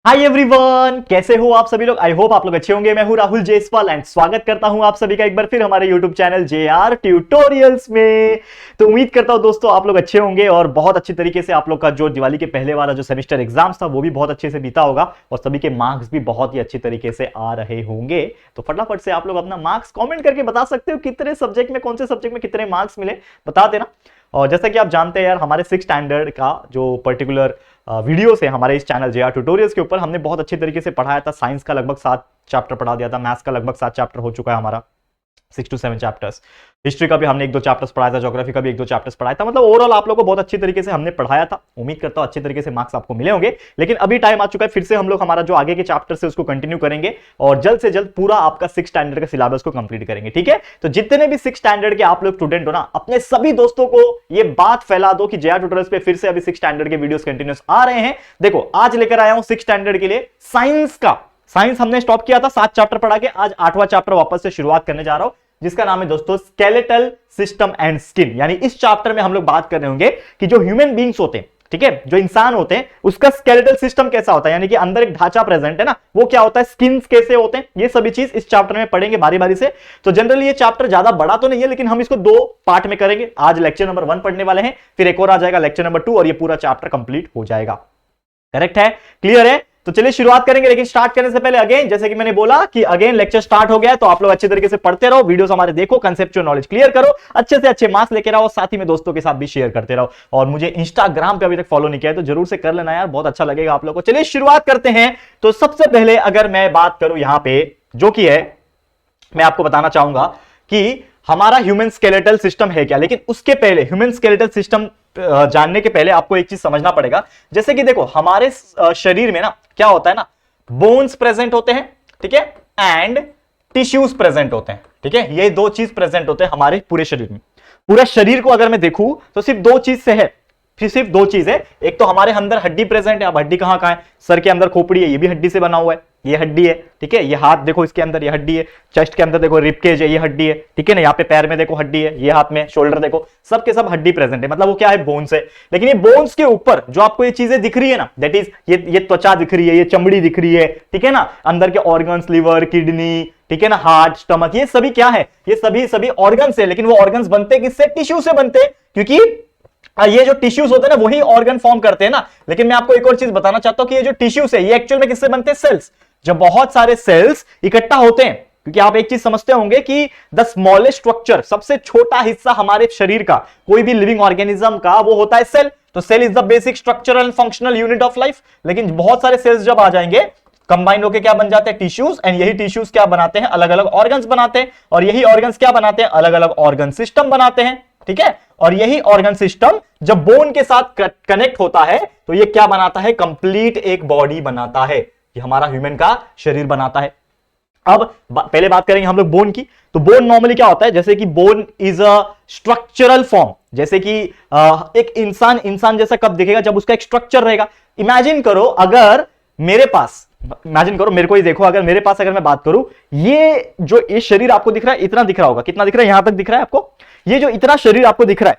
Hi everyone, कैसे हो आप सभी लोग। आई होप आप लोग अच्छे होंगे। मैं हूं राहुल जेसवाल एंड स्वागत करता हूं आप सभी का एक बार फिर हमारे यूट्यूब चैनल JR ट्यूटोरियल्स में। तो उम्मीद करता हूं दोस्तों आप लोग अच्छे होंगे और बहुत अच्छी तरीके से आप लोग का जो दिवाली के पहले वाला जो सेमेस्टर एग्जाम्स था वो भी बहुत अच्छे से बीता होगा और सभी के मार्क्स भी बहुत ही अच्छी तरीके से आ रहे होंगे। तो फटाफट से आप लोग अपना मार्क्स कॉमेंट करके बता सकते हो कितने सब्जेक्ट में, कौन से सब्जेक्ट में कितने मार्क्स मिले, बता देना। और जैसा कि आप जानते हैं यार, हमारे 6 स्टैंडर्ड का जो पर्टिकुलर वीडियोस है हमारे इस चैनल JR ट्यूटोरियल्स के ऊपर, हमने बहुत अच्छे तरीके से पढ़ाया था। साइंस का लगभग 7 चैप्टर पढ़ा दिया था, मैथ्स का लगभग 7 चैप्टर हो चुका है हमारा, 6 to 7 चैप्टर्स। हिस्ट्री का भी हमने 1-2 चैप्टर्स पढ़ाया था, ज्योग्राफी का भी 1-2 चैप्टर्स पढ़ाया था। मतलब ओवरऑल आप लोगों को बहुत अच्छी तरीके से हमने पढ़ाया था। उम्मीद करता हूं अच्छे तरीके से मार्क्स आपको मिले होंगे। लेकिन अभी टाइम आ चुका है, फिर से हम लोग हमारा जो आगे के चैप्टर से उसको कंटिन्यू करेंगे और जल्द से जल्द पूरा आपका 6 स्टैंडर्ड का सिलेबस को कंप्लीट करेंगे। ठीक है, तो जितने भी 6 स्टैंडर्ड के आप लोग स्टूडेंट हो ना, अपने सभी दोस्तों को ये बात फैला दो कि JR ट्यूटोरियल्स पे फिर से अभी 6 स्टैंडर्ड के वीडियोस कंटिन्यूस आ रहे हैं। देखो, आज लेकर आया हूं 6 स्टैंडर्ड के लिए साइंस का। साइंस हमने स्टॉप किया था 7 चैप्टर पढ़ा के, आज 8वां चैप्टर वापस से शुरुआत करने जा रहा हूं, जिसका नाम है दोस्तों स्केलेटल सिस्टम एंड स्किन। यानी इस चैप्टर में हम लोग बात कर रहे होंगे कि जो ह्यूमन बींग्स होते हैं, ठीक है, जो इंसान होते हैं, उसका स्केलेटल सिस्टम कैसा होता है, यानी कि अंदर एक ढांचा प्रेजेंट है ना, वो क्या होता है, स्किन्स कैसे होते हैं, ये सभी चीज इस चैप्टर में पढ़ेंगे बारी बारी से। तो जनरली ये चैप्टर ज्यादा बड़ा तो नहीं है, लेकिन हम इसको 2 पार्ट में करेंगे। आज लेक्चर नंबर 1 पढ़ने वाले हैं, फिर एक और आ जाएगा लेक्चर नंबर 2 और ये पूरा चैप्टर कंप्लीट हो जाएगा। करेक्ट है, क्लियर है। तो चलिए शुरुआत करेंगे, लेकिन स्टार्ट करने से पहले अगेन, जैसे कि मैंने बोला कि अगेन लेक्चर स्टार्ट हो गया है, तो आप लोग अच्छे तरीके से पढ़ते रहो, वीडियोस हमारे देखो, कंसेप्चुअल नॉलेज क्लियर करो, अच्छे से अच्छे मार्क्स लेकर आओ, साथ ही में दोस्तों के साथ भी शेयर करते रहो। और मुझे इंस्टाग्राम पे अभी तक फॉलो नहीं किया है तो जरूर से कर लेना यार, बहुत अच्छा लगेगा आप लोग को। चलिए शुरुआत करते हैं। तो सबसे पहले अगर मैं बात करूं यहां पे, जो कि है, मैं आपको बताना चाहूंगा कि हमारा ह्यूमन स्केलेटल सिस्टम है क्या। लेकिन उसके पहले, ह्यूमन स्केलेटल सिस्टम जानने के पहले आपको एक चीज समझना पड़ेगा। जैसे कि देखो, हमारे शरीर में ना क्या होता है ना, बोन्स प्रेजेंट होते हैं, ठीक है, एंड टिश्यूज प्रेजेंट होते हैं। ठीक है, ये 2 चीज प्रेजेंट होते हैं हमारे पूरे शरीर में। पूरा शरीर को अगर मैं देखूं तो सिर्फ 2 चीज से है, फिर सिर्फ 2 चीज है। एक तो हमारे अंदर हड्डी प्रेजेंट है। अब हड्डी कहां कहां है, सर के अंदर खोपड़ी है, ये भी हड्डी से बना हुआ है, ये हड्डी है। ठीक है, ये हाथ देखो, इसके अंदर ये हड्डी है। चेस्ट के अंदर देखो रिबकेज है, ये हड्डी है। ठीक है ना, यहाँ पे पैर में देखो हड्डी है, ये हाथ में शोल्डर देखो, सब के सब हड्डी प्रेजेंट है। मतलब वो क्या है, बोन्स है। लेकिन ये बोन्स के ऊपर जो आपको ये चीजें दिख रही है ना, दैट इज ये त्वचा दिख रही है, ये चमड़ी दिख रही है, ठीक है ना, अंदर के ऑर्गन्स, लिवर, किडनी, ठीक है ना, हार्ट, स्टमक, ये सभी क्या है, ये सभी ऑर्गन्स है। लेकिन वो ऑर्गन्स बनते किससे, टिश्यू से बनते हैं, क्योंकि ये जो टिश्यूज होते हैं ना वही ऑर्गन फॉर्म करते हैं ना। लेकिन मैं आपको एक और चीज बताना चाहता हूं कि ये जो टिश्यूज है ये एक्चुअल में किससे बनते हैं, सेल्स। जब बहुत सारे सेल्स इकट्ठा होते हैं, क्योंकि आप एक चीज समझते होंगे कि द स्मॉलेस्ट स्ट्रक्चर, सबसे छोटा हिस्सा हमारे शरीर का, कोई भी लिविंग ऑर्गेनिज्म का, वो होता है सेल। तो cell is the basic structural and functional unit of life. लेकिन बहुत सारे सेल्स जब आ जाएंगे, कंबाइन होकर क्या बन जाते हैं, टिश्यूज, एंड यही टिश्यूज क्या बनाते हैं, अलग अलग ऑर्गन्स बनाते हैं, और यही ऑर्गन्स क्या बनाते हैं, अलग अलग ऑर्गन सिस्टम बनाते हैं। ठीक है, और यही ऑर्गन सिस्टम जब बोन के साथ कनेक्ट होता है तो ये क्या बनाता है, कंप्लीट एक बॉडी बनाता है। ये हमारा ह्यूमन का शरीर बनाता है। अब पहले बात करेंगे हम लोग बोन की। तो बोन नॉर्मली क्या होता है, जैसे कि bone is a structural form. जैसे कि एक इंसान जैसा कब दिखेगा, जब उसका एक स्ट्रक्चर रहेगा। इमेजिन करो, अगर मेरे पास, इमेजिन करो, मेरे को ही देखो, अगर मेरे पास, अगर मैं बात करूं, ये जो ये शरीर आपको दिख रहा है, इतना दिख रहा होगा, कितना दिख रहा है, यहां तक दिख रहा है आपको, ये जो इतना शरीर आपको दिख रहा है,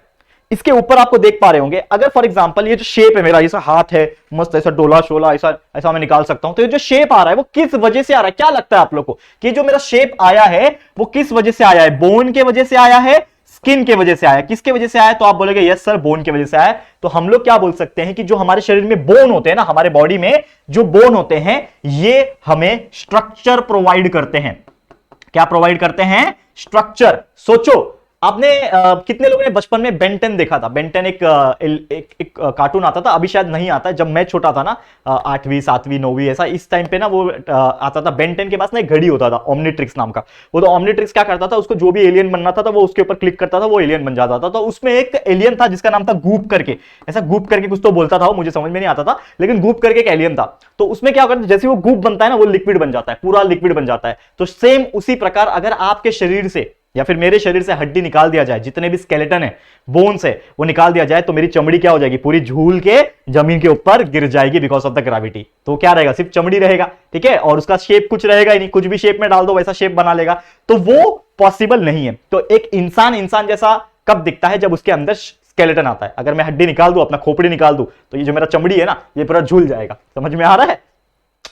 इसके ऊपर आपको देख पा रहे होंगे। अगर फॉर एग्जांपल ये जो शेप है मेरा, ऐसा हाथ है मस्त, ऐसा डोला शोला, ऐसा ऐसा मैं निकाल सकता हूं। तो ये जो शेप आ रहा है वो किस वजह से आ रहा है, क्या लगता है आप लोग को कि जो मेरा शेप आया है वो किस वजह से आया है, बोन के वजह से आया है, स्किन के वजह से आया, किसके वजह से आया, तो आप बोलेंगे यस सर, बोन की वजह से आया। तो हम लोग क्या बोल सकते हैं कि जो हमारे शरीर में बोन होते हैं ना, हमारे बॉडी में जो बोन होते हैं, ये हमें स्ट्रक्चर प्रोवाइड करते हैं। क्या प्रोवाइड करते हैं, स्ट्रक्चर। सोचो, आपने कितने लोगों ने बचपन में बेन 10 देखा था। बेन 10 एक कार्टून आता था, अभी शायद नहीं आता है, जब मैं छोटा था ना, 8वीं 7वीं 9वीं ऐसा, इस टाइम पे ना वो आता था। बेन 10 के पास ना एक घड़ी होता था ओमनीट्रिक्स नाम का। वो तो ओमनीट्रिक्स क्या करता था, उसको जो भी एलियन बनना था वो उसके ऊपर क्लिक करता था, वो एलियन बन जाता था। तो उसमें एक एलियन था जिसका नाम था गूप करके, ऐसा गूप करके कुछ तो बोलता था वो, मुझे समझ में नहीं आता था, लेकिन गूप करके एक एलियन था। तो उसमें क्या करता, जैसे वो गूप बनता है ना, वो लिक्विड बन जाता है, पूरा लिक्विड बन जाता है। तो सेम उसी प्रकार अगर आपके शरीर से या फिर मेरे शरीर से हड्डी निकाल दिया जाए, जितने भी स्केलेटन है, बोन्स है, वो निकाल दिया जाए, तो मेरी चमड़ी क्या हो जाएगी, पूरी झूल के जमीन के ऊपर गिर जाएगी बिकॉज ऑफ द ग्रेविटी। तो क्या रहेगा, सिर्फ चमड़ी रहेगा। ठीक है, और उसका शेप कुछ रहेगा ही नहीं, कुछ भी शेप में डाल दो वैसा शेप बना लेगा। तो वो पॉसिबल नहीं है। तो एक इंसान जैसा कब दिखता है, जब उसके अंदर स्केलेटन आता है। अगर मैं हड्डी निकाल दूं, अपना खोपड़ी निकाल दूं, तो ये जो मेरा चमड़ी है ना, ये पूरा झूल जाएगा। समझ में आ रहा है।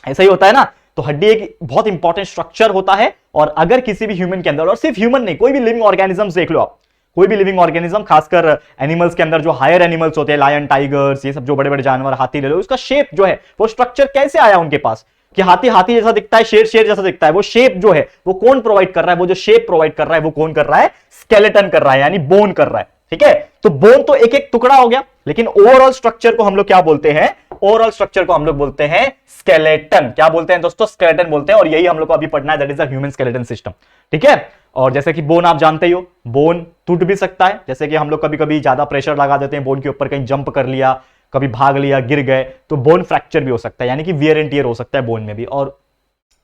ऐसा ही होता है ना। तो हड्डी एक बहुत इंपॉर्टेंट स्ट्रक्चर होता है, और अगर किसी भी ह्यूमन के अंदर, और सिर्फ ह्यूमन नहीं, कोई भी लिविंग ऑर्गेनिज्म देख लो आप, कोई भी लिविंग ऑर्गेनिज्म, खासकर एनिमल्स के अंदर जो हायर एनिमल्स होते हैं, लायन, टाइगर्स, ये सब जो बड़े बड़े जानवर, हाथी ले लो, उसका शेप जो है, वो स्ट्रक्चर कैसे आया उनके पास कि हाथी हाथी जैसा दिखता है, शेर शेर जैसा दिखता है, वो शेप जो है वो कौन प्रोवाइड कर रहा है, वो जो शेप प्रोवाइड कर रहा है वो कौन कर रहा है, स्केलेटन कर रहा है, यानी बोन कर रहा है। ठीक है, तो बोन तो एक एक टुकड़ा हो गया, लेकिन ओवरऑल स्ट्रक्चर को हम लोग क्या बोलते हैं, ओवरऑल स्ट्रक्चर को हम लोग बोलते हैं स्केलेटन। क्या बोलते हैं दोस्तों, स्केलेटन बोलते हैं, और यही हम लोग को अभी पढ़ना है, that is the human skeleton system. ठीक है, और जैसे कि बोन आप जानते ही हो, बोन टूट भी सकता है, जैसे कि हम लोग कभी कभी ज्यादा प्रेशर लगा देते हैं बोन के ऊपर, कहीं जंप कर लिया, कभी भाग लिया, गिर गए, तो बोन फ्रैक्चर भी हो सकता है, यानी कि वियर एंड टियर हो सकता है बोन में भी, और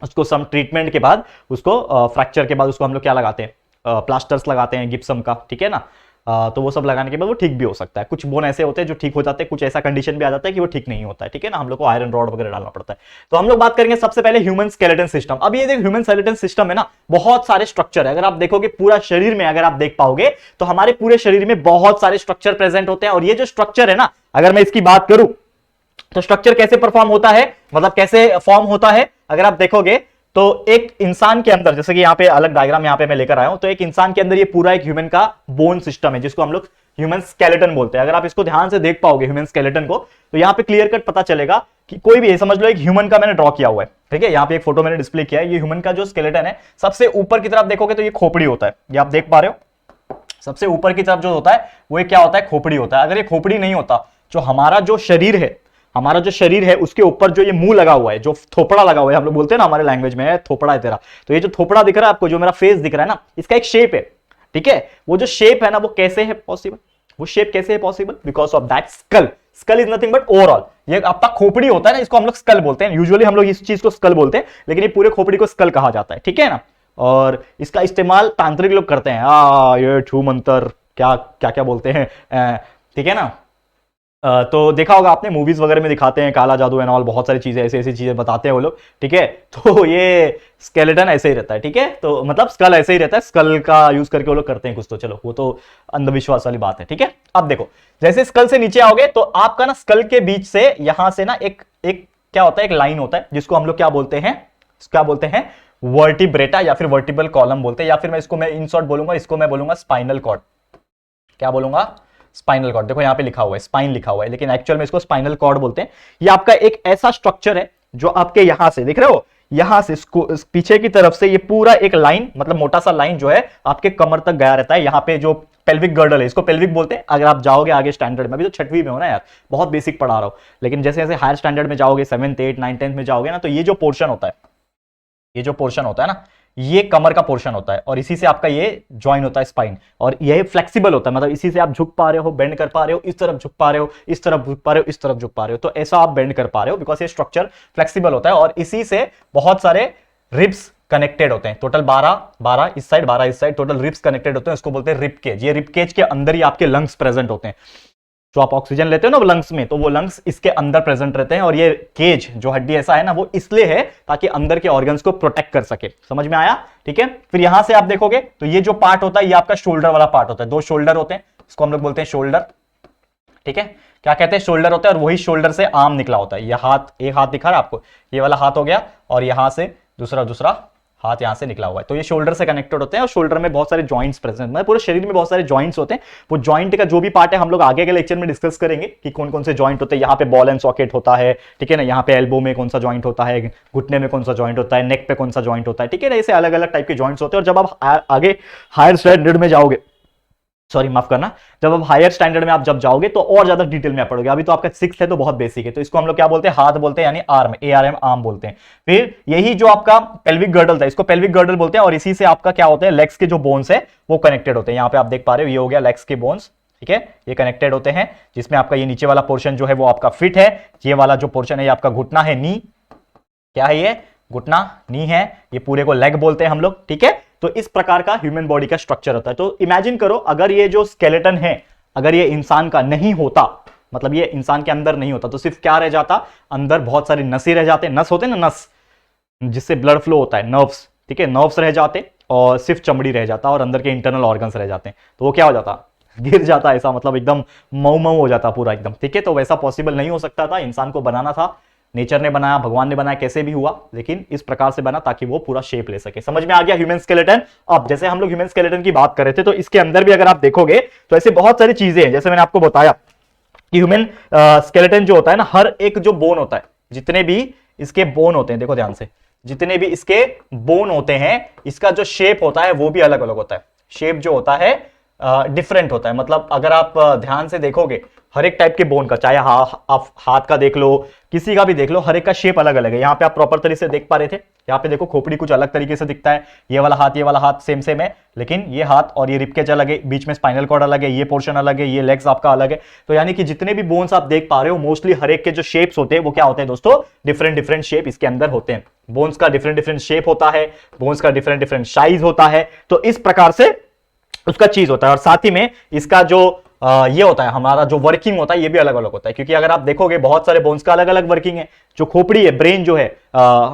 उसको सम ट्रीटमेंट के बाद, उसको फ्रैक्चर के बाद उसको हम लोग क्या लगाते हैं, प्लास्टर्स लगाते हैं गिप्सम का। ठीक है ना, तो वो सब लगाने के बाद वो ठीक भी हो सकता है। कुछ बोन ऐसे होते हैं जो ठीक हो जाते हैं, कुछ ऐसा कंडीशन भी आ जाता है कि वो ठीक नहीं होता है। ठीक है ना, हम लोग को आयरन रॉड वगैरह डालना पड़ता है। तो हम लोग बात करेंगे सबसे पहले ह्यूमन स्केलेटन सिस्टम। अब ये देखो, ह्यूमन स्केलेटन सिस्टम है ना, बहुत सारे स्ट्रक्चर है। अगर आप देखोगे पूरा शरीर में, अगर आप देख पाओगे तो हमारे पूरे शरीर में बहुत सारे स्ट्रक्चर प्रेजेंट होते हैं, और ये जो स्ट्रक्चर है ना, अगर मैं इसकी बात करूं तो स्ट्रक्चर कैसे परफॉर्म होता है, मतलब कैसे फॉर्म होता है, अगर आप देखोगे तो एक इंसान के अंदर, जैसे कि यहाँ पे अलग डायग्राम यहाँ पे मैं लेकर आया हूं, तो एक इंसान के अंदर ये पूरा एक ह्यूमन का बोन सिस्टम है, जिसको हम लोग ह्यूमन स्केलेटन बोलते हैं। अगर आप इसको ध्यान से देख पाओगे ह्यूमन स्केलेटन को, तो यहाँ पे क्लियर कट पता चलेगा कि कोई भी, समझ लो एक ह्यूमन का मैंने ड्रॉ किया हुआ है। ठीक है, यहाँ पे एक फोटो मैंने डिस्प्ले किया है, ये ह्यूमन का जो स्केलेटन है, सबसे ऊपर की तरफ देखोगे तो ये खोपड़ी होता है, ये आप देख पा रहे हो, सबसे ऊपर की तरफ जो होता है वो क्या होता है, खोपड़ी होता है। अगर ये खोपड़ी नहीं होता, जो हमारा जो शरीर है, हमारा जो शरीर है उसके ऊपर जो ये मुंह लगा हुआ है, जो थोपड़ा लगा हुआ है, हम लोग बोलते हैं ना हमारे लैंग्वेज में, थोपड़ा है तेरा, तो ये जो थोपड़ा दिख रहा है आपको, जो मेरा फेस दिख रहा है ना, इसका एक शेप है। ठीक है, वो जो शेप है ना, वो कैसे है पॉसिबल, वो शेप कैसे है possible, because of that skull. Skull is nothing but overall, ये आपका खोपड़ी होता है ना, इसको हम लोग स्कल बोलते हैं। यूजुअली हम लोग इस चीज को स्कल बोलते हैं, लेकिन ये पूरे खोपड़ी को स्कल कहा जाता है। ठीक है ना, और इसका इस्तेमाल तांत्रिक लोग करते हैं, ये छू मंत्र, क्या क्या क्या बोलते हैं। ठीक है ना, तो देखा होगा आपने, मूवीज वगैरह में दिखाते हैं काला जादू एंड ऑल, बहुत सारी चीजें ऐसी ऐसी चीजें बताते हैं वो लोग। ठीक है, तो ये स्केलेटन ऐसे ही रहता है। ठीक है, तो मतलब स्कल ऐसे ही रहता है, स्कल का यूज करके वो लोग करते हैं कुछ, तो चलो वो तो अंधविश्वास वाली बात है। ठीक है, अब देखो, जैसे स्कल से नीचे आओगे तो आपका ना स्कल के बीच से यहां से ना एक एक क्या होता है, एक लाइन होता है, जिसको हम लोग क्या बोलते हैं, वर्टिब्रेटा या फिर वर्टिबल कॉलम बोलते हैं, या फिर मैं इन शॉर्ट बोलूंगा, इसको मैं बोलूंगा स्पाइनल कॉर्ड। क्या बोलूंगा, स्पाइनल कॉर्ड। देखो यहाँ पे लिखा हुआ है, स्पाइन लिखा हुआ है, लेकिन एक्चुअल में इसको स्पाइनल कॉर्ड बोलते हैं। ये आपका एक ऐसा स्ट्रक्चर है जो आपके यहां से दिख रहे हो, यहां से पीछे की तरफ से ये पूरा एक लाइन, मतलब मोटा सा लाइन जो है आपके कमर तक गया रहता है। यहाँ पे जो पेल्विक गर्डल है, इसको पेल्विक बोलते हैं। अगर आप जाओगे आगे स्टैंडर्ड में, अभी तो छठवीं में हो ना यार, बहुत बेसिक पढ़ा रहा हूं, लेकिन जैसे जैसे हायर स्टैंडर्ड में जाओगे, 7th 8th 9th 10th में जाओगे ना, तो ये जो पोर्शन होता है ना, ये कमर का पोर्शन होता है, और इसी से आपका ये ज्वाइन होता है स्पाइन, और ये फ्लेक्सिबल होता है, मतलब इसी से आप झुक पा रहे हो, बेंड कर पा रहे हो, इस तरफ झुक पा रहे हो, इस तरफ झुक पा रहे हो, इस तरफ झुक पा रहे हो, तो ऐसा आप बेंड कर पा रहे हो, बिकॉज ये स्ट्रक्चर फ्लेक्सिबल होता है। और इसी से बहुत सारे रिब्स कनेक्टेड होते हैं, टोटल 12 इस साइड, 12 इस साइड, टोटल रिब्स कनेक्टेड होते हैं, उसको बोलते हैं रिब केज। ये रिब केज के अंदर ही आपके लंग्स प्रेजेंट होते हैं, जो आप ऑक्सीजन लेते हो ना वो लंग्स में, तो वो लंग्स इसके अंदर प्रेजेंट रहते हैं। और ये केज जो हड्डी ऐसा है ना, वो इसलिए है ताकि अंदर के ऑर्गन्स को प्रोटेक्ट कर सके। समझ में आया? ठीक है, फिर यहां से आप देखोगे तो ये जो पार्ट होता है, ये आपका शोल्डर वाला पार्ट होता है। 2 शोल्डर होते हैं, इसको हम लोग बोलते हैं शोल्डर। ठीक है, क्या कहते हैं, शोल्डर होता है, और वही शोल्डर से आर्म निकला होता है। ये हाथ, एक हाथ दिखा रहा है आपको, ये वाला हाथ हो गया, और यहां से दूसरा हाथ यहां से निकला हुआ है, तो ये शोल्डर से कनेक्टेड होते हैं। और शोल्डर में बहुत सारे जॉइंट्स प्रेजेंट, मतलब पूरे शरीर में बहुत सारे जॉइंट्स होते हैं। वो जॉइंट का जो भी पार्ट है हम लोग आगे के लेक्चर में डिस्कस करेंगे कि कौन कौन से जॉइंट होते हैं। यहाँ पे बॉल एंड सॉकेट होता है, ठीक है ना, यहाँ पे एल्बो में कौन सा जॉइंट होता है, घुटने में कौन सा जॉइंट होता है, नेक पे कौन सा जॉइंट होता है, ठीक है ना, ऐसे अलग अलग टाइप के जॉइंट्स होते हैं। और जब आप आगे हायर स्टैंडर्ड में जाओगे, सॉरी माफ करना, जब आप हायर स्टैंडर्ड में आप जब जाओगे तो और ज्यादा डिटेल में पढ़ोगे। अभी तो आपका 6th है तो बहुत बेसिक है, तो इसको हम लोग क्या बोलते हैं, हाथ बोलते हैं, यानी आर्म, ARM आर्म बोलते हैं। फिर यही जो आपका पेल्विक गर्डल था, इसको पेल्विक गर्डल बोलते हैं। और इसी से आपका क्या होता है, लेग्स के जो बोन्स है वो कनेक्टेड होते हैं। यहाँ पे आप देख पा रहे हो, ये हो गया लेग्स के बोन्स, ठीक है, ये कनेक्टेड होते हैं, जिसमें आपका ये नीचे वाला पोर्शन जो है वो आपका फिट है। ये वाला जो पोर्शन है ये आपका घुटना है, नी, क्या है ये, घुटना, नी है, ये पूरे को लेग बोलते हैं हम लोग, ठीक है। तो इस प्रकार का ह्यूमन बॉडी का स्ट्रक्चर होता है। तो इमेजिन करो, अगर ये जो स्केलेटन है, अगर ये इंसान का नहीं होता, मतलब ये इंसान के अंदर नहीं होता, तो सिर्फ क्या रह जाता, अंदर बहुत सारी नसें रह जाते, नस होते ना, नस जिससे ब्लड फ्लो होता है, नर्व्स, ठीक है, नर्व्स रह जाते, और सिर्फ चमड़ी रह जाता, और अंदर के इंटरनल ऑर्गन्स रह जाते हैं। तो वो क्या हो जाता, गिर जाता, ऐसा मतलब एकदम मऊ मऊ हो जाता पूरा एकदम, ठीक है। तो वैसा पॉसिबल नहीं हो सकता था, इंसान को बनाना था नेचर ने बनाया, भगवान ने बनाया, कैसे भी हुआ, लेकिन इस प्रकार से बना ताकि वो पूरा शेप ले सके। समझ में आ गया ह्यूमन स्केलेटन। अब जैसे हम लोग ह्यूमन स्केलेटन की बात कर रहे थे, तो इसके अंदर भी अगर आप देखोगे तो ऐसे बहुत सारी चीजें हैं। जैसे मैंने आपको बताया कि ह्यूमन स्केलेटन जो होता है ना, हर एक जो बोन होता है, जितने भी इसके बोन होते हैं, देखो ध्यान से, जितने भी इसके बोन होते हैं, इसका जो शेप होता है वो भी अलग अलग होता है। शेप जो होता है डिफरेंट होता है। मतलब अगर आप ध्यान से देखोगे, हर एक टाइप के बोन का, चाहे आप हाथ का देख लो, किसी का भी देख लो, हर एक का शेप अलग अलग है। यहाँ पे आप प्रॉपर तरीके से देख पा रहे थे, यहाँ पे देखो खोपड़ी कुछ अलग तरीके से दिखता है, ये वाला हाथ सेम सेम है, लेकिन ये हाथ और ये रिबकेज अलग है, बीच में स्पाइनल कॉर्ड अलग है, ये पोर्शन अलग है, ये लेग्स आपका अलग है। तो यानी कि जितने भी बोन्स आप देख पा रहे हो, मोस्टली हर एक के जो शेप्स होते हैं वो क्या होते हैं दोस्तों, डिफरेंट डिफरेंट शेप इसके अंदर होते हैं। बोन्स का डिफरेंट डिफरेंट शेप होता है, बोन्स का डिफरेंट डिफरेंट साइज होता है। तो इस प्रकार से उसका चीज होता है। और साथ ही में इसका जो ये होता है, हमारा जो वर्किंग होता है, ये भी अलग अलग होता है। क्योंकि अगर आप देखोगे बहुत सारे बोन्स का अलग अलग वर्किंग है। जो खोपड़ी है, ब्रेन जो है,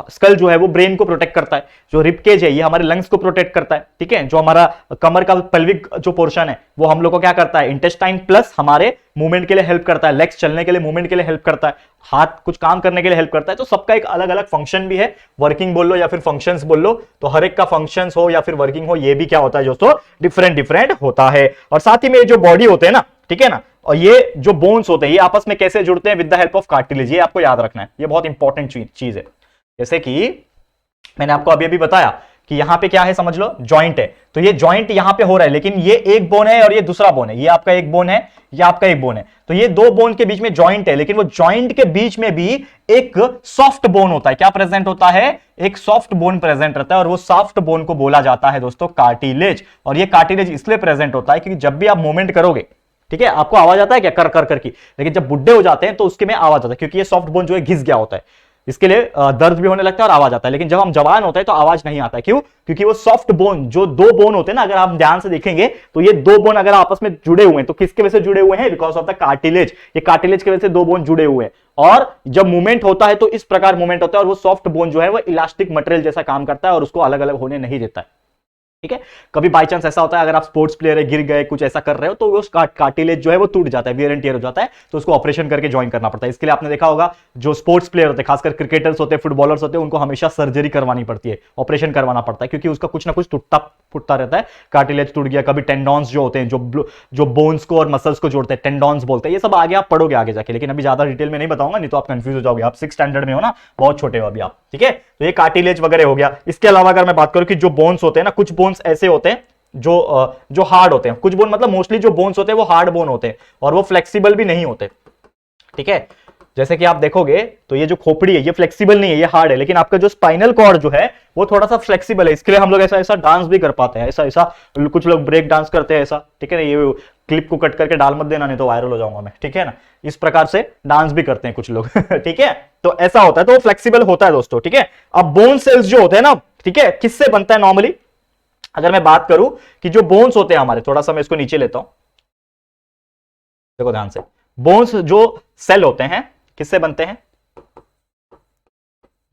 स्कल जो है, वो ब्रेन को प्रोटेक्ट करता है। जो रिबकेज है, ये हमारे लंग्स को प्रोटेक्ट करता है, ठीक है। जो हमारा कमर का पेल्विक जो पोर्शन है, वो हम लोग को क्या करता है, इंटेस्टाइन प्लस हमारे मूवमेंट के लिए हेल्प करता है, लेग्स चलने के लिए, मूवमेंट के लिए हेल्प करता है, हाथ कुछ काम करने के लिए हेल्प करता है। तो सबका एक अलग अलग फंक्शन भी है, वर्किंग बोल लो या फिर फंक्शंस बोल लो। तो हर एक का फंक्शंस हो या फिर वर्किंग हो, ये भी क्या होता है दोस्तों, डिफरेंट डिफरेंट होता है। और साथ ही में जो बॉडी होते हैं ना, ठीक है ना, और ये जो बोन्स होते हैं, ये आपस में कैसे जुड़ते हैं, with the help of cartilage. ये आपको याद रखना है, ये बहुत इंपॉर्टेंट चीज है। जैसे कि मैंने आपको अभी अभी बताया कि यहां पे क्या है, समझ लो, जॉइंट है। तो ये जॉइंट यहां पे हो रहा है, लेकिन ये एक बोन है और ये दूसरा बोन है। ये आपका एक बोन है, ये आपका एक बोन है। तो ये दो बोन के बीच में जॉइंट है, लेकिन वो जॉइंट के बीच में भी एक सॉफ्ट बोन होता है। क्या प्रेजेंट होता है, एक सॉफ्ट बोन प्रेजेंट रहता है, और वो सॉफ्ट बोन को बोला जाता है दोस्तों कार्टिलेज। और ये कार्टिलेज इसलिए प्रेजेंट होता है क्योंकि जब भी आप मूवमेंट करोगे, ठीक है, आपको आवाज आता है क्या, कर कर कर की, लेकिन जब बुढ़े हो जाते हैं तो उसके में आवाज आता है, क्योंकि ये सॉफ्ट बोन जो है घिस गया होता है। इसके लिए दर्द भी होने लगता है और आवाज आता है। लेकिन जब हम जवान होते हैं तो आवाज नहीं आता है। क्यों? क्योंकि वो सॉफ्ट बोन, जो दो बोन होते हैं ना, अगर आप ध्यान से देखेंगे तो ये दो बोन अगर आपस में जुड़े हुए हैं, तो किसके वजह से जुड़े हुए हैं, बिकॉज ऑफ द कार्टिलेज। ये कार्टिलेज की वजह से दो बोन जुड़े हुए हैं। और जब मूवमेंट होता है तो इस प्रकार मूवमेंट होता है, और वो सॉफ्ट बोन जो है वो इलास्टिक मटेरियल जैसा काम करता है और उसको अलग अलग होने नहीं देता है, ठीक है। कभी बाई चांस ऐसा होता है, अगर आप स्पोर्ट्स प्लेयर है, गिर गए, कुछ ऐसा कर रहे हो, तो वो कार्टिलेज जो है वो टूट जाता है, वियर एंड टियर हो जाता है, तो उसको ऑपरेशन करके ज्वाइन करना पड़ता है। इसके लिए आपने देखा होगा, जो स्पोर्ट्स प्लेयर होते हैं, खासकर क्रिकेटर्स होते हैं, फुटबॉलर्स होते हैं, उनको हमेशा सर्जरी करवानी पड़ती है, ऑपरेशन करवाना पड़ता है, क्योंकि उसका कुछ ना कुछ टूटता फुटता रहता है। कार्टिलेज टूट गया, कभी टेंडॉन्स जो होते हैं, जो बोन्स को और मसल्स को जोड़ते हैं, टेंडॉन्स बोलते हैं। ये सब आगे आप पढ़ोगे आगे जाके, लेकिन अभी ज्यादा डिटेल में नहीं बताऊंगा, नहीं तो आप कंफ्यूज हो जाओगे। आप 6th स्टैंडर्ड में हो ना, बहुत छोटे हो अभी आप, ठीक है। तो ये कार्टिलेज वगैरह हो गया। इसके अलावा अगर मैं बात करूं कि जो बोन्स होते हैं ना, कुछ बोन्स ऐसे होते हैं जो हार्ड होते हैं। कुछ बोन मतलब मोस्टली जो बोन्स होते हैं वो हार्ड बोन होते हैं, और वो फ्लेक्सिबल भी नहीं होते, ठीक है। जैसे कि आप देखोगे तो ये जो खोपड़ी है, ये फ्लेक्सिबल नहीं है, ये हार्ड है। लेकिन आपका जो स्पाइनल कॉर्ड जो है वो थोड़ा सा फ्लेक्सिबल है। इसके लिए हम लोग ऐसा ऐसा डांस भी कर पाते हैं, ऐसा ऐसा, कुछ लोग ब्रेक डांस करते हैं ऐसा, ठीक है ना। ये क्लिप को कट करके डाल मत देना, नहीं तो वायरल हो जाऊंगा मैं, ठीक है ना। इस प्रकार से डांस भी करते हैं कुछ लोग ठीक है। तो ऐसा होता है, तो वो फ्लेक्सिबल होता है दोस्तों, ठीक है। अब बोन सेल्स जो होते हैं ना, ठीक है, किससे बनता है नॉर्मली, अगर मैं बात करूं कि जो बोन्स होते हैं हमारे, थोड़ा सा मैं इसको नीचे लेता हूं, देखो ध्यान से, बोन्स जो सेल होते हैं किससे बनते हैं,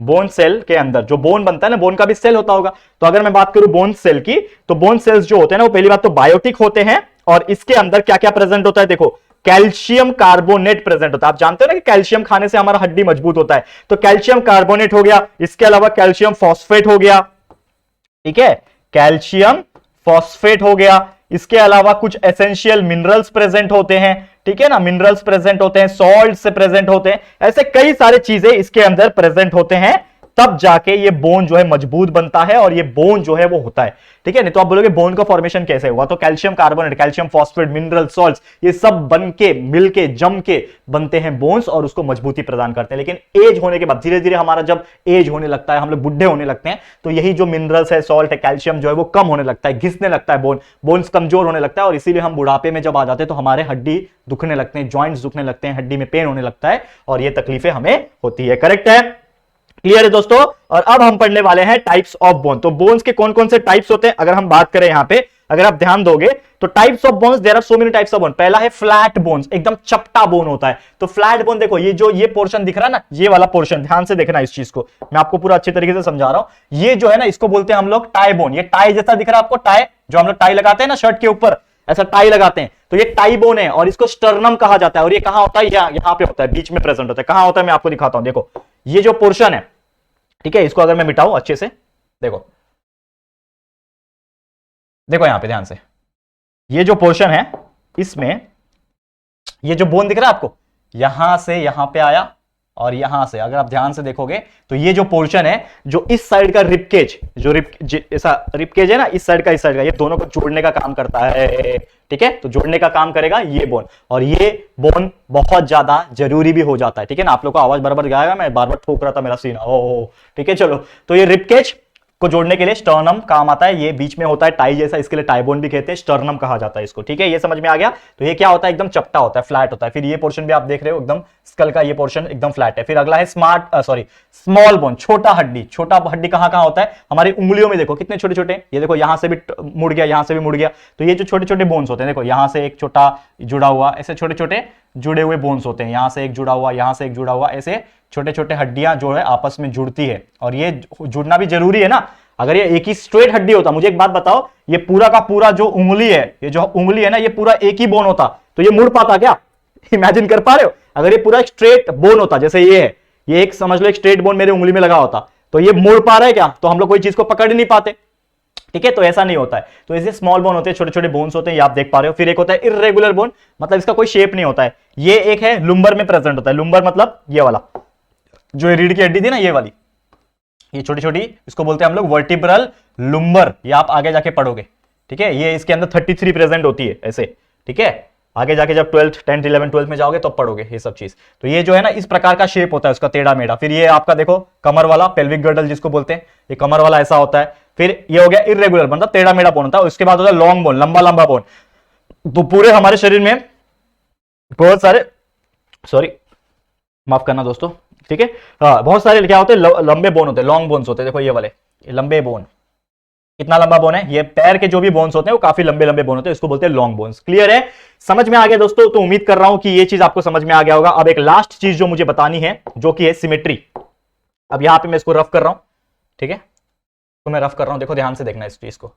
बोन सेल के अंदर जो बोन बनता है ना, बोन का भी सेल होता होगा। तो अगर मैं बात करूं बोन सेल की, तो बोन सेल्स जो होते हैं ना, वो पहली बात तो बायोटिक होते हैं, और इसके अंदर क्या क्या प्रेजेंट होता है, देखो, कैल्शियम कार्बोनेट प्रेजेंट होता है। आप जानते हो ना कि कैल्शियम खाने से हमारा हड्डी मजबूत होता है, तो कैल्शियम कार्बोनेट हो गया। इसके अलावा कैल्शियम फॉस्फेट हो गया, ठीक है, कैल्शियम फॉस्फेट हो गया। इसके अलावा कुछ एसेंशियल मिनरल्स प्रेजेंट होते हैं, ठीक है ना, मिनरल्स प्रेजेंट होते हैं, सॉल्ट से प्रेजेंट होते हैं, ऐसे कई सारे चीजें इसके अंदर प्रेजेंट होते हैं, तब जाके ये बोन जो है मजबूत बनता है, और ये बोन जो है वो होता है, ठीक है। नहीं तो आप बोलोगे बोन का फॉर्मेशन कैसे हुआ, तो calcium carbonate, calcium phosphate, mineral salts, ये सब बन के मिलके जम के बनते हैं बोन्स, और उसको मजबूती प्रदान करते हैं। लेकिन एज होने के बाद, धीरे धीरे हमारा जब एज होने लगता है, हम लोग बुढ़े होने लगते हैं, तो यही जो मिनरल्स है, सॉल्ट है, कैल्शियम जो है वो कम होने लगता है, घिसने लगता है, बोन्स कमजोर होने लगता है, और इसीलिए हम बुढ़ापे में जब आ जाते हैं तो हमारे हड्डी दुखने लगते हैं, ज्वाइंट्स दुखने लगते हैं, हड्डी में पेन होने लगता है, और ये तकलीफें हमें होती है। करेक्ट है, क्लियर है दोस्तों। और अब हम पढ़ने वाले हैं टाइप्स ऑफ बोन। तो बोन्स के कौन कौन से टाइप्स होते हैं, अगर हम बात करें यहां पे, अगर आप ध्यान दोगे तो types of bones, there are so many types of bone. पहला है फ्लैट बोन्स, एकदम चपटा बोन होता है। तो फ्लैट बोन देखो, ये पोर्शन दिख रहा है ना, ये वाला पोर्शन, ध्यान से देखना इस चीज को, मैं आपको पूरा अच्छे तरीके से समझा रहा हूं। ये जो है ना, इसको बोलते हैं हम लोग टाई बोन। ये टाई जैसा दिख रहा है आपको, टाई जो हम लोग टाई लगाते हैं ना शर्ट के ऊपर, ऐसा टाई लगाते हैं, तो ये टाई बोन है, और इसको स्टर्नम कहा जाता है। और ये कहां होता है, यहां पे होता है, बीच में प्रेजेंट होता है। कहां होता है मैं आपको दिखाता हूं, देखो ये जो पोर्शन है, ठीक है, इसको अगर मैं मिटाऊं अच्छे से, देखो देखो यहां पे ध्यान से, ये जो पोर्शन है इसमें ये जो बोन दिख रहा है आपको, यहां से यहां पे आया और यहां से अगर आप ध्यान से देखोगे तो ये जो पोर्शन है, जो इस साइड का रिपकेज, जो ऐसा रिपकेज है ना, इस साइड का, ये दोनों को जोड़ने का काम करता है, ठीक है। तो जोड़ने का काम करेगा ये बोन, और ये बोन बहुत ज्यादा जरूरी भी हो जाता है, ठीक है ना। आप लोग को आवाज बराबर गाएगा, मैं बार बार ठोक रहा था मेरा सीना, ओ ठीक है। चलो, तो ये रिपकेज को जोड़ने के लिए स्टर्नम काम आता है, ये बीच में होता है टाई जैसा, इसके लिए टाई बोन भी कहते हैं, स्टर्नम कहा जाता है इसको, ठीक है। ये समझ में आ गया। तो ये क्या होता है, एकदम चपटा होता है, फ्लैट होता है। फिर ये पोर्शन भी आप देख रहे हो एकदम स्कल का, ये पोर्शन एकदम फ्लैट है। फिर अगला है स्मॉल बोन, छोटा हड्डी। छोटा हड्डी कहां कहां होता है, हमारी उंगलियों में देखो कितने छोटे छोटे, ये देखो यहां से भी मुड़ गया, यहां से भी मुड़ गया। तो ये जो छोटे छोटे बोन्स होते हैं, देखो यहां से एक छोटा जुड़ा हुआ, ऐसे छोटे छोटे जुड़े हुए बोन्स होते हैं, यहां से एक जुड़ा हुआ, यहां से एक जुड़ा हुआ, ऐसे छोटे छोटे हड्डियां जो है आपस में जुड़ती है। और ये जुड़ना भी जरूरी है ना, अगर ये एक ही स्ट्रेट हड्डी होता, मुझे एक बात बताओ, ये पूरा का पूरा जो उंगली है, ये जो उंगली है ना, ये पूरा एक ही बोन होता तो ये मुड़ पाता क्या? इमेजिन कर पा रहे हो? अगर ये पूरा स्ट्रेट बोन होता, जैसे ये है, ये एक समझ लो एक स्ट्रेट बोन मेरे उंगली में लगा होता, तो ये मुड़ पा रहा है क्या? तो हम लोग कोई चीज को पकड़ ही नहीं पाते, ठीक है। तो ऐसा नहीं होता है। तो ऐसे स्मॉल बोन होते हैं, छोटे छोटे बोन्स होते हैं, ये आप देख पा रहे हो। फिर एक होता है इर्रेगुलर बोन, मतलब इसका कोई शेप नहीं होता है। ये एक है लुम्बर में प्रेजेंट होता है। लुम्बर मतलब ये वाला, जो रीढ़ की हड्डी थी ना, ये वाली, ये छोटी छोटी, इसको बोलते हैं हम लोग वर्टिब्रल लुम्बर। ये आप आगे जाके पढ़ोगे, ठीक है। ये इसके अंदर 33 प्रेजेंट होती है ऐसे, ठीक है। आगे जाके जब 12th 10th 11th 12th में जाओगे तो पढ़ोगे ये सब चीज। तो ये जो है ना, इस प्रकार का शेप होता है उसका, टेढ़ा मेढ़ा। फिर ये आपका देखो कमर वाला, पेल्विक गर्डल जिसको बोलते हैं, ये कमर वाला ऐसा होता है। फिर ये हो गया इर्रेगुलर, मतलब टेढ़ा मेढ़ा बोन होता है। उसके बाद होता है लॉन्ग बोन, लंबा लंबा बोन। तो पूरे हमारे शरीर में बहुत सारे, सॉरी माफ करना दोस्तों, ठीक है, हाँ, बहुत सारे क्या होते हैं, लंबे बोन होते हैं, लॉन्ग बोन्स होते हैं। देखो ये वाले, ये लंबे बोन, कितना लंबा बोन है, ये पैर के जो भी बोन्स होते हैं वो काफी लंबे लंबे बोन होते हैं, इसको बोलते हैं लॉन्ग बोन्स। क्लियर है, समझ में आ गया दोस्तों? तो उम्मीद कर रहा हूं कि ये चीज आपको समझ में आ गया होगा। अब एक लास्ट चीज जो मुझे बतानी है, जो कि है सिमेट्री। अब यहां पे मैं इसको रफ कर रहा हूं, ठीक है, तो मैं रफ कर रहा हूं, देखो ध्यान से देखना इस चीज को।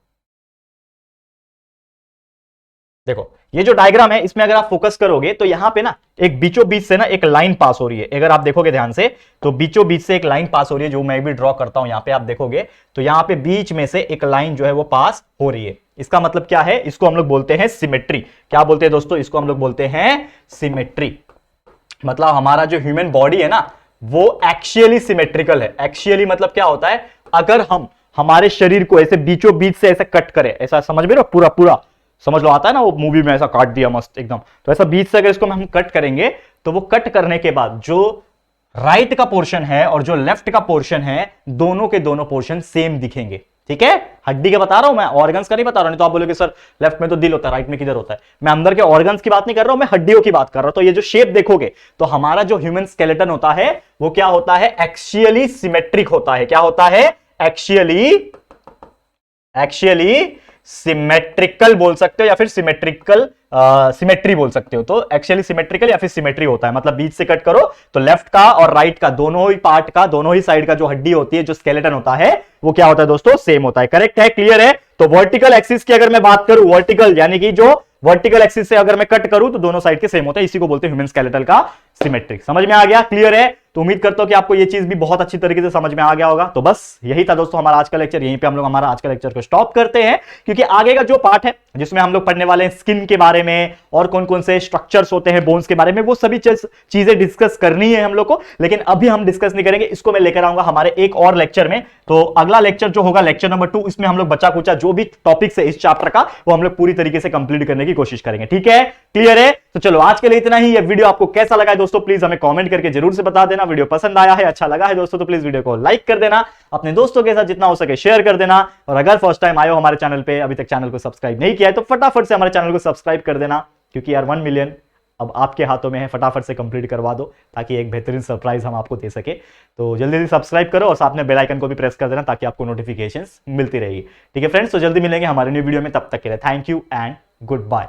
देखो ये जो डायग्राम है, इसमें अगर आप फोकस करोगे तो यहां पे ना एक बीचों बीच से ना एक लाइन पास हो रही है। अगर आप देखोगे ध्यान से, तो बीचों बीच से एक लाइन पास हो रही है, जो मैं भी ड्रॉ करता हूं यहां पे, आप देखोगे तो यहां पे बीच में से एक लाइन जो है वो पास हो रही है। इसका मतलब क्या है? इसको हम लोग बोलते हैं सिमेट्री। क्या बोलते हैं दोस्तों? इसको हम लोग बोलते हैं सिमेट्री। मतलब हमारा जो ह्यूमन बॉडी है ना, वो एक्सियली सिमेट्रिकल है। एक्सियली मतलब क्या होता है? अगर हम हमारे शरीर को ऐसे बीचों बीच से ऐसे कट करें, ऐसा समझ में, पूरा पूरा समझ लो, आता है ना वो मूवी में, ऐसा काट दिया मस्त एकदम, तो ऐसा बीच से अगर इसको हम कट करेंगे, तो वो कट करने के बाद जो राइट का पोर्शन है और जो लेफ्ट का पोर्शन है, दोनों के दोनों पोर्शन सेम दिखेंगे, ठीक है। हड्डी का बता रहा हूं मैं, ऑर्गन्स का नहीं बता रहा हूं। नहीं तो आप बोलोगे सर लेफ्ट में तो दिल होता है, राइट में किधर होता है? मैं अंदर के ऑर्गन्स की बात नहीं कर रहा हूं, मैं हड्डियों की बात कर रहा हूं। तो ये जो शेप देखोगे, तो हमारा जो ह्यूमन स्केलेटन होता है वो क्या होता है? एक्सियली सिमेट्रिक होता है। क्या होता है? एक्सियली सिमेट्रिकल बोल सकते हो, या फिर सिमेट्री बोल सकते हो। तो एक्चुअली सिमेट्रिकल या फिर सिमेट्री होता है, मतलब बीच से कट करो तो लेफ्ट का और राइट का, दोनों ही पार्ट का, दोनों ही साइड का जो हड्डी होती है, जो स्केलेटन होता है, वो क्या होता है दोस्तों? सेम होता है। करेक्ट है, क्लियर है? तो वर्टिकल एक्सिस की अगर मैं बात करूं, वर्टिकल यानी कि जो वर्टिकल एक्सिस से अगर मैं कट करूं तो दोनों साइड के सेम होते हैं, इसी को बोलते हैं ह्यूमन स्केलेटल का सिमेट्रिक। समझ में आ गया? क्लियर है? तो उम्मीद करता हूं कि आपको ये चीज भी बहुत अच्छी तरीके से समझ में आ गया होगा। तो बस यही था दोस्तों हमारा आज का लेक्चर। यहीं पे हम लोग हमारा आज का लेक्चर को स्टॉप करते हैं, क्योंकि आगे का जो पार्ट है, जिसमें हम लोग पढ़ने वाले हैं स्किन के बारे में और कौन कौन से स्ट्रक्चर्स होते हैं बोन्स के बारे में, वो सभी चीजें डिस्कस करनी है हम लोग को। लेकिन अभी हम डिस्कस नहीं करेंगे, इसको मैं लेकर आऊंगा हमारे एक और लेक्चर में। तो अगला लेक्चर जो होगा, लेक्चर नंबर 2, इसमें हम लोग बचा कुचा जो भी टॉपिक्स है इस चैप्टर का, वो हम लोग पूरी तरीके से कंप्लीट करने की कोशिश करेंगे। ठीक है, क्लियर है? तो चलो आज के लिए इतना ही। ये वीडियो आपको कैसा लगा है दोस्तों, प्लीज हमें कमेंट करके जरूर से बता देना। वीडियो पसंद आया है, अच्छा लगा है दोस्तों, तो प्लीज वीडियो को लाइक कर देना, अपने दोस्तों के साथ जितना हो सके शेयर कर देना। और अगर फर्स्ट टाइम आए हो हमारे चैनल पे, अभी तक चैनल को सब्सक्राइब नहीं किया है, तो फटाफट से हमारे चैनल को सब्सक्राइब कर देना, क्योंकि यार 1 मिलियन अब आपके हाथों में है। फटाफट से कंप्लीट करवा दो, ताकि एक बेहतरीन सरप्राइज हम आपको दे सके। तो जल्दी जल्दी सब्सक्राइब करो और साथ में बेल आइकन को भी प्रेस कर देना, ताकि आपको नोटिफिकेशंस मिलती रहेगी। ठीक है फ्रेंड्स, तो जल्दी मिलेंगे हमारे न्यू वीडियो में। तब तक के लिए thank you and good bye.